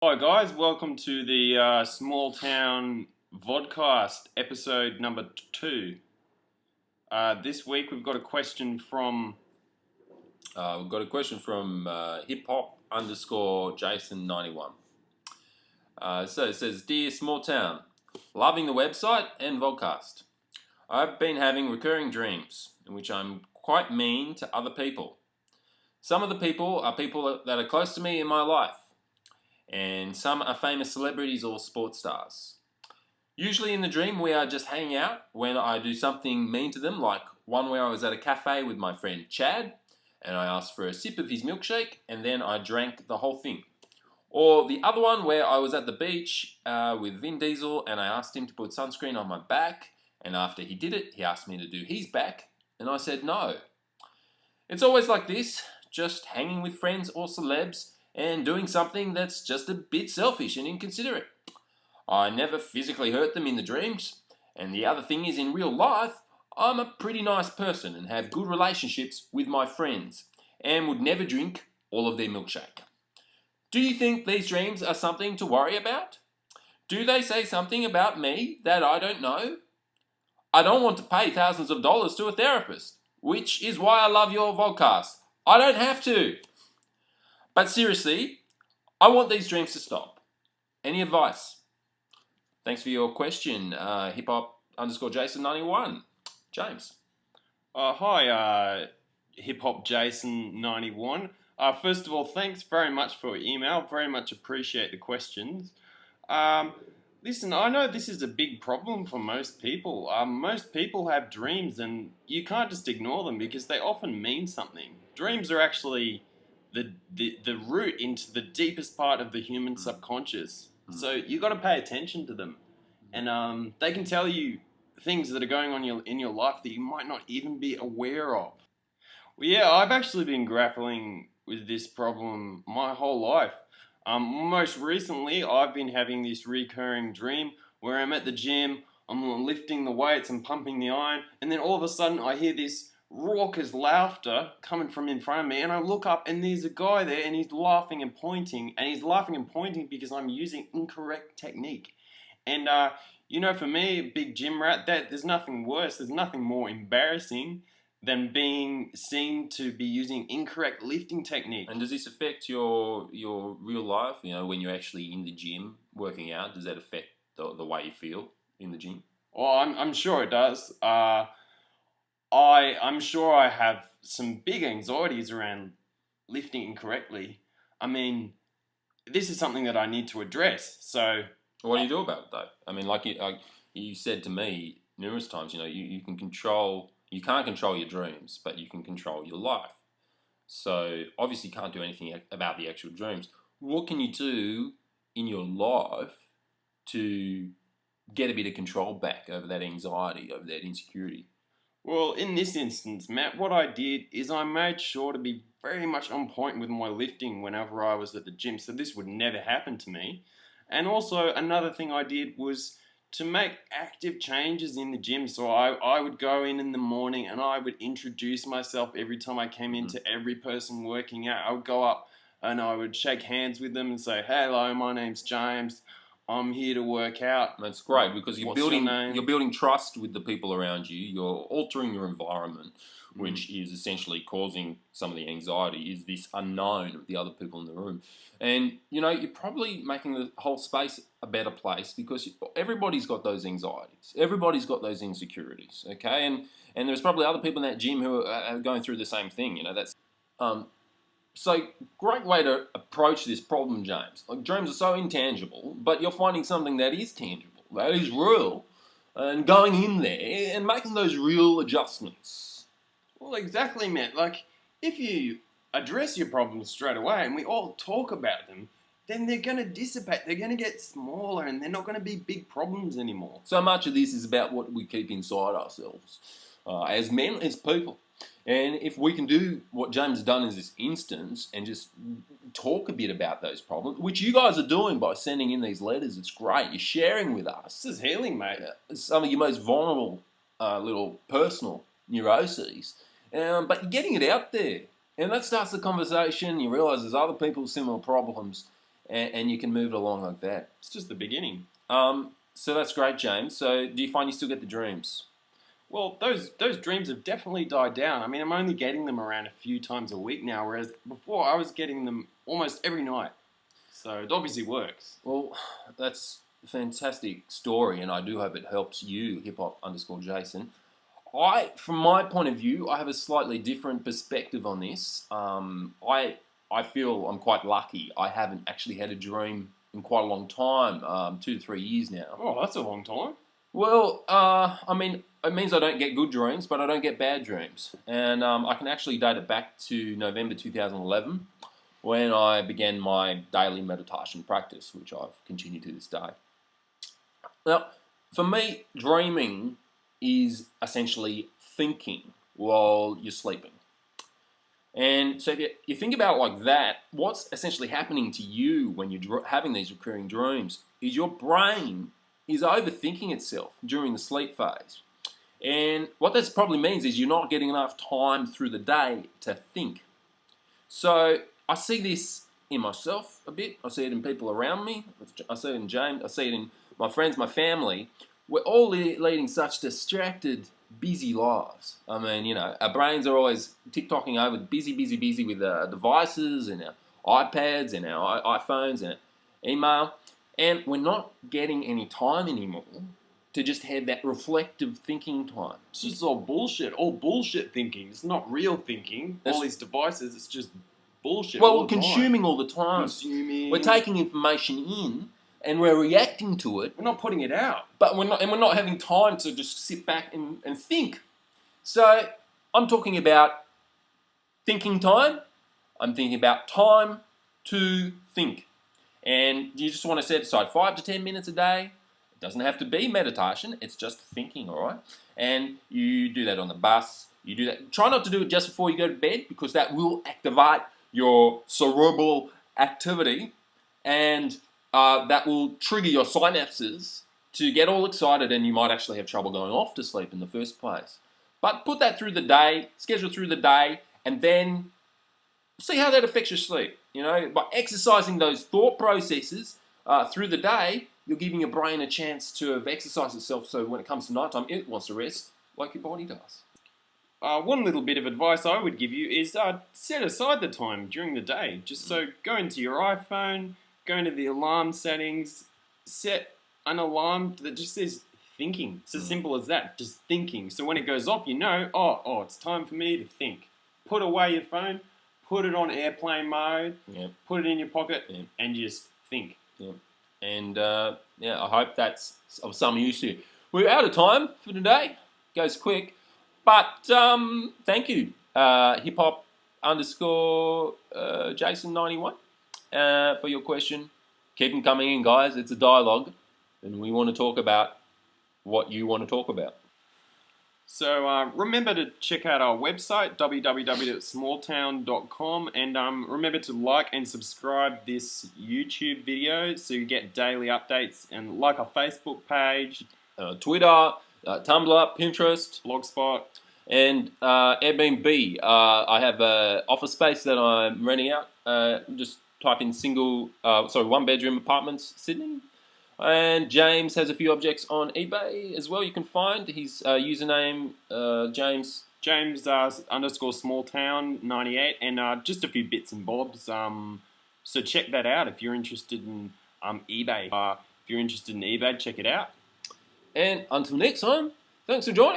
Hi guys, welcome to the Smalltown Vodcast episode number 2. This week we've got a question from hip hop underscore Jason91. So it says, Dear Small Town, loving the website and vodcast. I've been having recurring dreams in which I'm quite mean to other people. Some of the people are people that are close to me in my life, and some are famous celebrities or sports stars. Usually in the dream we are just hanging out when I do something mean to them, like one where I was at a cafe with my friend Chad, and I asked for a sip of his milkshake, and then I drank the whole thing. Or the other one where I was at the beach with Vin Diesel, and I asked him to put sunscreen on my back, and after he did it, he asked me to do his back, and I said no. It's always like this, just hanging with friends or celebs, and doing something that's just a bit selfish and inconsiderate. I never physically hurt them in the dreams, and the other thing is, in real life, I'm a pretty nice person and have good relationships with my friends, and would never drink all of their milkshake. Do you think these dreams are something to worry about? Do they say something about me that I don't know? I don't want to pay thousands of dollars to a therapist, which is why I love your podcast. I don't have to. But seriously, I want these dreams to stop. Any advice? Thanks for your question, hip hop underscore Jason91. James. Hi, Hip Hop Jason 91. First of all, thanks very much for your email. Very much appreciate the questions. Listen, I know this is a big problem for most people. Most people have dreams, and you can't just ignore them because they often mean something. Dreams are actually the root into the deepest part of the human subconscious. So you got to pay attention to them, and they can tell you things that are going on in your life that you might not even be aware of. Well, yeah, I've actually been grappling with this problem my whole life. Most recently, I've been having this recurring dream where I'm at the gym, I'm lifting the weights and pumping the iron, and then all of a sudden I hear this raucous laughter coming from in front of me, and I look up and there's a guy there and he's laughing and pointing, because I'm using incorrect technique. And for me, a big gym rat, there's nothing worse, there's nothing more embarrassing than being seen to be using incorrect lifting technique. And does this affect your real life? You know, when you're actually in the gym working out, does that affect the way you feel in the gym? Well, I'm sure it does. I'm sure I have some big anxieties around lifting incorrectly. I mean, this is something that I need to address. So, What do you do about it though? I mean, like you said to me numerous times, you can control. You can't control your dreams, but you can control your life. So obviously, you can't do anything about the actual dreams. What can you do in your life to get a bit of control back over that anxiety, over that insecurity? well, in this instance, Matt, what I did is I made sure to be very much on point with my lifting whenever I was at the gym, so this would never happen to me. And also, another thing I did was to make active changes in the gym. So I would go in the morning and I would introduce myself every time I came in to every person working out. I would go up and I would shake hands with them and say, hello, my name's James. I'm here to work out. That's great because What's your name? you're building trust with the people around you. You're altering your environment, which is essentially causing some of the anxiety. Is this unknown of the other people in the room, and you're probably making the whole space a better place because everybody's got those anxieties. Everybody's got those insecurities. Okay, and there's probably other people in that gym who are going through the same thing. That's um, so, great way to approach this problem, James. Like, dreams are so intangible, but you're finding something that is tangible, that is real, and going in there and making those real adjustments. Well, exactly, Matt. Like, if you address your problems straight away and we all talk about them, then they're going to dissipate. They're going to get smaller and they're not going to be big problems anymore. So much of this is about what we keep inside ourselves, as men, as people. And if we can do what James has done in this instance and just talk a bit about those problems, which you guys are doing by sending in these letters, it's great. You're sharing with us. This is healing, mate. Some of your most vulnerable little personal neuroses. But you're getting it out there. And that starts the conversation. You realise there's other people with similar problems. and you can move it along like that. It's just the beginning. So that's great, James. So do you find you still get the dreams? Well, those dreams have definitely died down. I mean, I'm only getting them around a few times a week now, whereas before I was getting them almost every night. So it obviously works. Well, that's a fantastic story, and I do hope it helps you, hiphop_Jason. From my point of view, I have a slightly different perspective on this. I feel I'm quite lucky. I haven't actually had a dream in quite a long time, 2 to 3 years now. Oh, that's a long time. Well, I mean, it means I don't get good dreams, but I don't get bad dreams. And I can actually date it back to November 2011 when I began my daily meditation practice, which I've continued to this day. Now, for me, dreaming is essentially thinking while you're sleeping. And so if you think about it like that, what's essentially happening to you when you're having these recurring dreams is your brain is overthinking itself during the sleep phase. And what this probably means is you're not getting enough time through the day to think. So I see this in myself a bit. I see it in people around me. I see it in James. I see it in my friends, my family. We're all leading such distracted, busy lives. I mean, our brains are always tick-tocking over, busy with devices and our iPads and our iPhones and email. And we're not getting any time anymore to just have that reflective thinking time. It's just all bullshit thinking. It's not real thinking. All these devices, it's just bullshit. Well, we're consuming all the time. Consuming. We're taking information in and we're reacting to it. We're not putting it out. But we're not having time to just sit back and think. So I'm talking about thinking time. I'm thinking about time to think. And you just want to set aside 5 to 10 minutes a day. It doesn't have to be meditation. It's just thinking, all right? And you do that on the bus. You do that. Try not to do it just before you go to bed because that will activate your cerebral activity and that will trigger your synapses to get all excited and you might actually have trouble going off to sleep in the first place. But put that through the day, schedule through the day, and then see how that affects your sleep. By exercising those thought processes through the day, you're giving your brain a chance to have exercised itself so when it comes to nighttime, it wants to rest like your body does. One little bit of advice I would give you is set aside the time during the day. Just so go into your iPhone, go into the alarm settings, set an alarm that just says thinking. It's as simple as that, just thinking. So when it goes off, oh, it's time for me to think. Put away your phone, put it on airplane mode, put it in your pocket, and just think. Yeah. And I hope that's of some use to you. We're out of time for today. Goes quick. But thank you, hiphop_Jason91, for your question. Keep them coming in, guys. It's a dialogue, and we want to talk about what you want to talk about. So remember to check out our website, www.smalltown.com, and remember to like and subscribe this YouTube video so you get daily updates, and like our Facebook page, Twitter, Tumblr, Pinterest, Blogspot, and Airbnb. I have an office space that I'm renting out. Just type in one-bedroom apartments, Sydney. And James has a few objects on eBay as well. You can find his username, James _Smalltown98, and just a few bits and bobs. So check that out if you're interested in eBay. If you're interested in eBay, check it out. And until next time, thanks for joining.